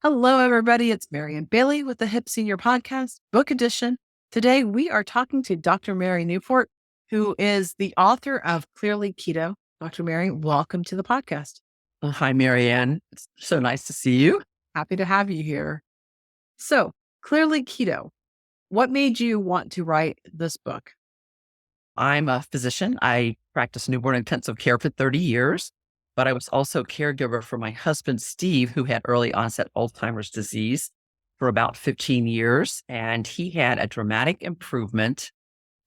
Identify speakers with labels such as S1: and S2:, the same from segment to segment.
S1: Hello, everybody. It's Marianne Bailey with the Hip Senior Podcast, Book Edition. Today, we are talking to Dr. Mary Newport, who is the author of Clearly Keto. Dr. Mary, welcome to the podcast.
S2: Hi, Marianne. It's so nice to see you.
S1: Happy to have you here. So, Clearly Keto, what made you want to write this book?
S2: I'm a physician. I practiced newborn intensive care for 30 years, but I was also a caregiver for my husband, Steve, who had early onset Alzheimer's disease for about 15 years. And he had a dramatic improvement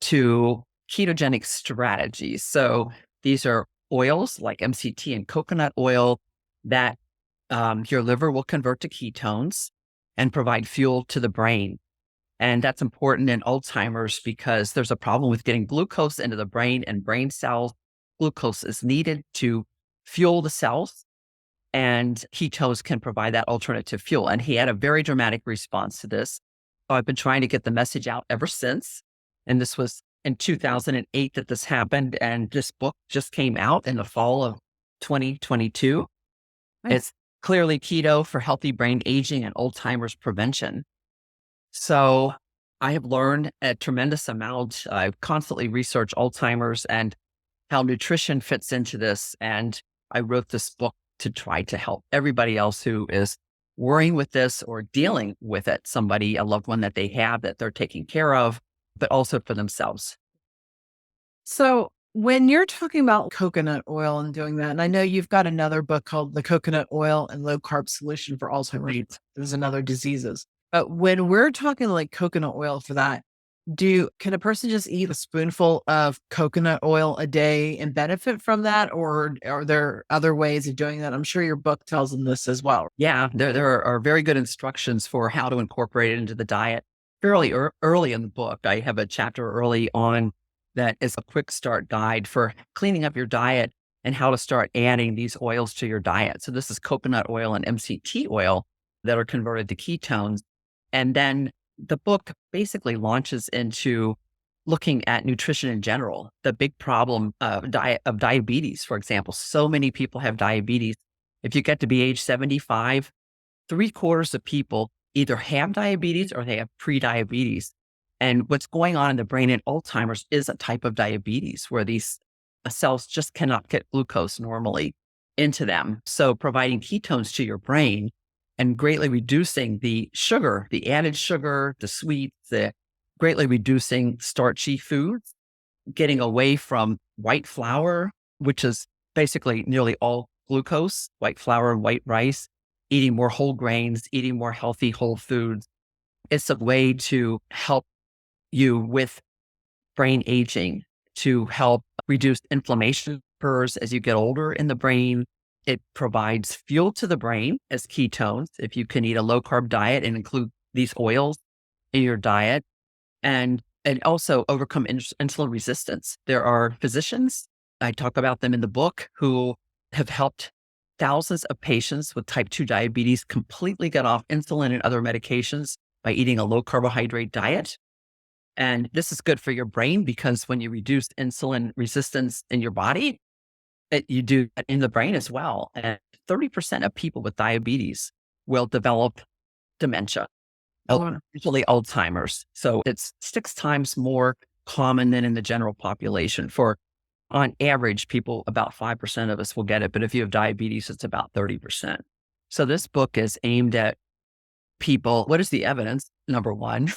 S2: to ketogenic strategies. So these are oils like MCT and coconut oil that your liver will convert to ketones and provide fuel to the brain. And that's important in Alzheimer's because there's a problem with getting glucose into the brain and brain cells. Glucose is needed to fuel the cells, and ketones can provide that alternative fuel. And he had a very dramatic response to this. So I've been trying to get the message out ever since. And this was in 2008 that this happened. And this book just came out in the fall of 2022.
S1: Nice.
S2: It's Clearly Keto for Healthy Brain Aging and Alzheimer's Prevention. So I have learned a tremendous amount. I've constantly researched Alzheimer's and how nutrition fits into this. And I wrote this book to try to help everybody else who is worrying with this or dealing with it, a loved one that they have that they're taking care of, but also for themselves.
S1: So, when you're talking about coconut oil and doing that, and I know you've got another book called The Coconut Oil and Low Carb Solution for Alzheimer's, there's another diseases. But when we're talking like coconut oil for that, can a person just eat a spoonful of coconut oil a day and benefit from that? Or are there other ways of doing that? I'm sure your book tells them this as well.
S2: Yeah, there are very good instructions for how to incorporate it into the diet fairly early in the book. I have a chapter early on that is a quick start guide for cleaning up your diet and how to start adding these oils to your diet. So this is coconut oil and MCT oil that are converted to ketones. And then the book basically launches into looking at nutrition in general, the big problem of diabetes, for example. So many people have diabetes. If you get to be age 75, 3/4 of people either have diabetes or they have pre-diabetes. And what's going on in the brain in Alzheimer's is a type of diabetes where these cells just cannot get glucose normally into them. So providing ketones to your brain and greatly reducing the sugar, the added sugar, the sweets, greatly reducing starchy foods, getting away from white flour, which is basically nearly all glucose, white flour and white rice, eating more whole grains, eating more healthy whole foods. It's a way to help you with brain aging, to help reduce inflammation occurs as you get older in the brain. It provides fuel to the brain as ketones if you can eat a low carb diet and include these oils in your diet, and also overcome insulin resistance. There are physicians, I talk about them in the book, who have helped thousands of patients with type 2 diabetes completely get off insulin and other medications by eating a low carbohydrate diet. And this is good for your brain because when you reduce insulin resistance in your body, you do that in the brain as well. And 30% of people with diabetes will develop dementia, usually Alzheimer's. So it's 6 times more common than in the general population. On average, people, about 5% of us will get it. But if you have diabetes, it's about 30%. So this book is aimed at people. What is the evidence? Number one,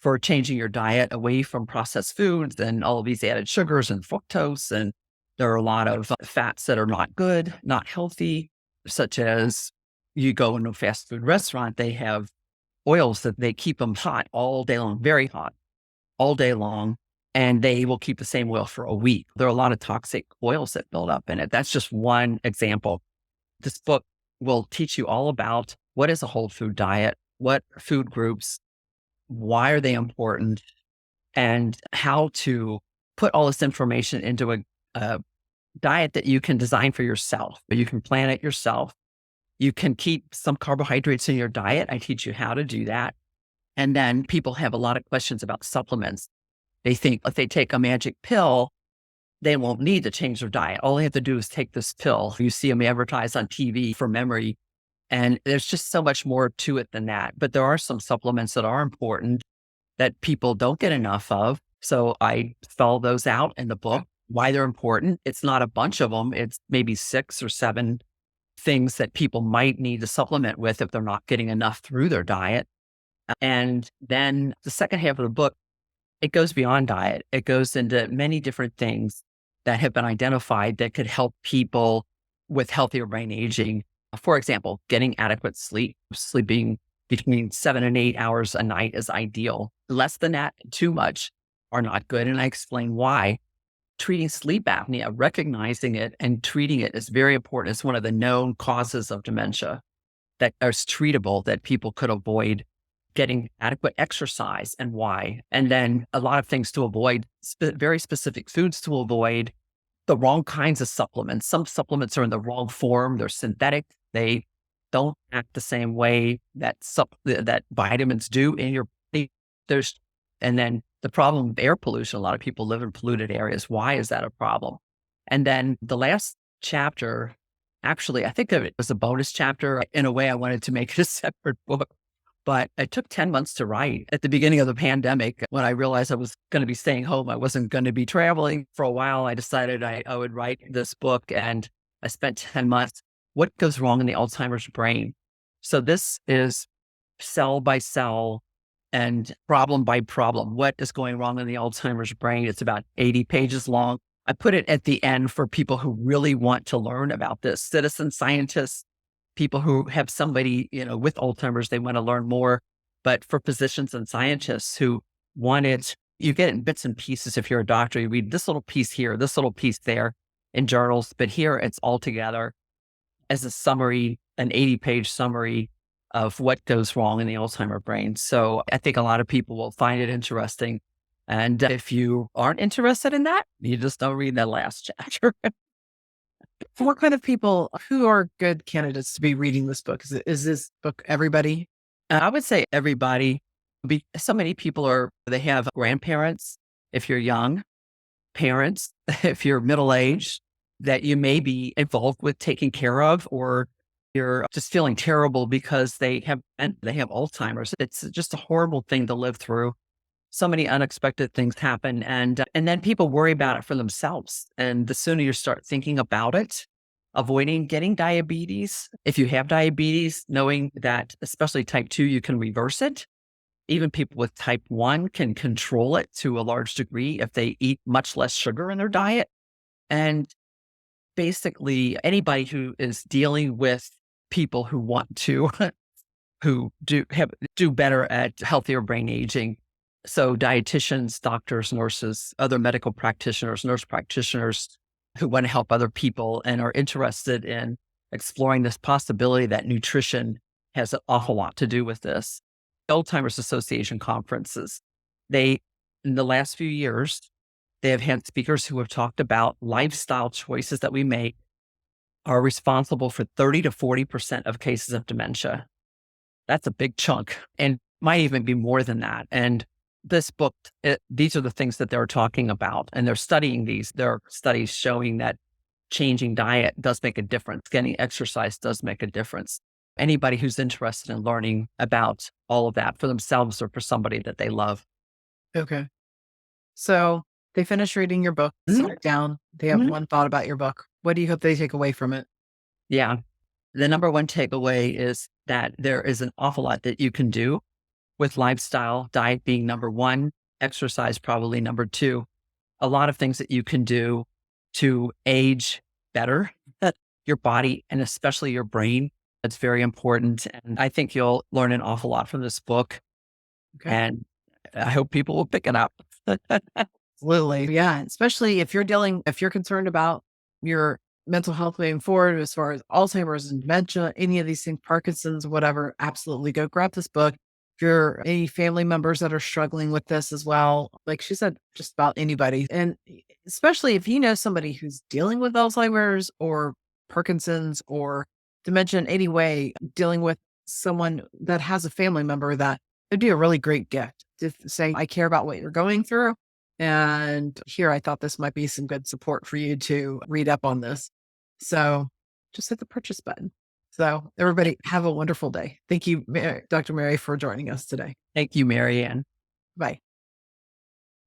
S2: for changing your diet away from processed foods and all of these added sugars and fructose. And there are a lot of fats that are not good, not healthy, such as you go into a fast food restaurant, they have oils that they keep them hot all day long, very hot, all day long, and they will keep the same oil for a week. There are a lot of toxic oils that build up in it. That's just one example. This book will teach you all about what is a whole food diet, what food groups, why are they important, and how to put all this information into a diet that you can design for yourself, but you can plan it yourself. You can keep some carbohydrates in your diet. I teach you how to do that. And then people have a lot of questions about supplements. They think if they take a magic pill, they won't need to change their diet. All they have to do is take this pill. You see them advertised on TV for memory And there's just so much more to it than that. But there are some supplements that are important that people don't get enough of. So I spell those out in the book, why they're important. It's not a bunch of them. It's maybe 6 or 7 things that people might need to supplement with if they're not getting enough through their diet. And then the second half of the book, it goes beyond diet. It goes into many different things that have been identified that could help people with healthier brain aging. For example, getting adequate sleep, sleeping between 7 and 8 hours a night is ideal. Less than that, too much are not good. And I explain why. Treating sleep apnea, recognizing it and treating it is very important. It's one of the known causes of dementia that is treatable that people could avoid. Getting adequate exercise and why. And then a lot of things to avoid, very specific foods to avoid, the wrong kinds of supplements. Some supplements are in the wrong form. They're synthetic. They don't act the same way that that vitamins do in your body. There's, and then the problem of air pollution. A lot of people live in polluted areas. Why is that a problem? And then the last chapter, actually, I think of it as a bonus chapter. In a way, I wanted to make it a separate book, but it took 10 months to write. At the beginning of the pandemic, when I realized I was going to be staying home, I wasn't going to be traveling for a while, I decided I would write this book, and I spent 10 months. What goes wrong in the Alzheimer's brain? So this is cell by cell and problem by problem. What is going wrong in the Alzheimer's brain? It's about 80 pages long. I put it at the end for people who really want to learn about this, citizen scientists, people who have somebody, with Alzheimer's, they want to learn more. But for physicians and scientists who want it, you get it in bits and pieces. If you're a doctor, you read this little piece here, this little piece there in journals, but here it's all together as a summary, an 80-page summary of what goes wrong in the Alzheimer brain. So I think a lot of people will find it interesting. And if you aren't interested in that, you just don't read that last chapter.
S1: What kind of people who are good candidates to be reading this book? Is this book everybody?
S2: I would say everybody. So many people they have grandparents if you're young, parents if you're middle-aged, that you may be involved with taking care of, or you're just feeling terrible because they have Alzheimer's. It's just a horrible thing to live through. So many unexpected things happen, and then people worry about it for themselves. And the sooner you start thinking about it, avoiding getting diabetes. If you have diabetes, knowing that, especially type 2, you can reverse it. Even people with type 1 can control it to a large degree if they eat much less sugar in their diet. And basically, anybody who is dealing with people who want to, who do better at healthier brain aging. So dietitians, doctors, nurses, other medical practitioners, nurse practitioners who want to help other people and are interested in exploring this possibility that nutrition has an awful lot to do with this. Alzheimer's Association conferences, in the last few years, they have had speakers who have talked about lifestyle choices that we make are responsible for 30 to 40% of cases of dementia. That's a big chunk, and might even be more than that. And this book, these are the things that they're talking about, and they're studying these. There are studies showing that changing diet does make a difference. Getting exercise does make a difference. Anybody who's interested in learning about all of that for themselves or for somebody that they love.
S1: Okay. So they finish reading your book, sit it down. They have one thought about your book. What do you hope they take away from it?
S2: Yeah. The number one takeaway is that there is an awful lot that you can do with lifestyle, diet being number one, exercise probably number two. A lot of things that you can do to age better, your body and especially your brain. That's very important. And I think you'll learn an awful lot from this book.
S1: Okay.
S2: And I hope people will pick it up.
S1: Absolutely. Yeah. Especially if you're concerned about your mental health moving forward, as far as Alzheimer's and dementia, any of these things, Parkinson's, whatever, absolutely go grab this book. If you're any family members that are struggling with this as well, like she said, just about anybody. And especially if you know somebody who's dealing with Alzheimer's or Parkinson's or dementia in any way, dealing with someone that has a family member, that it'd be a really great gift to say, I care about what you're going through. And here, I thought this might be some good support for you to read up on this. So just hit the purchase button. So everybody have a wonderful day. Thank you, Dr. Mary, for joining us today.
S2: Thank you, Marianne.
S1: Bye.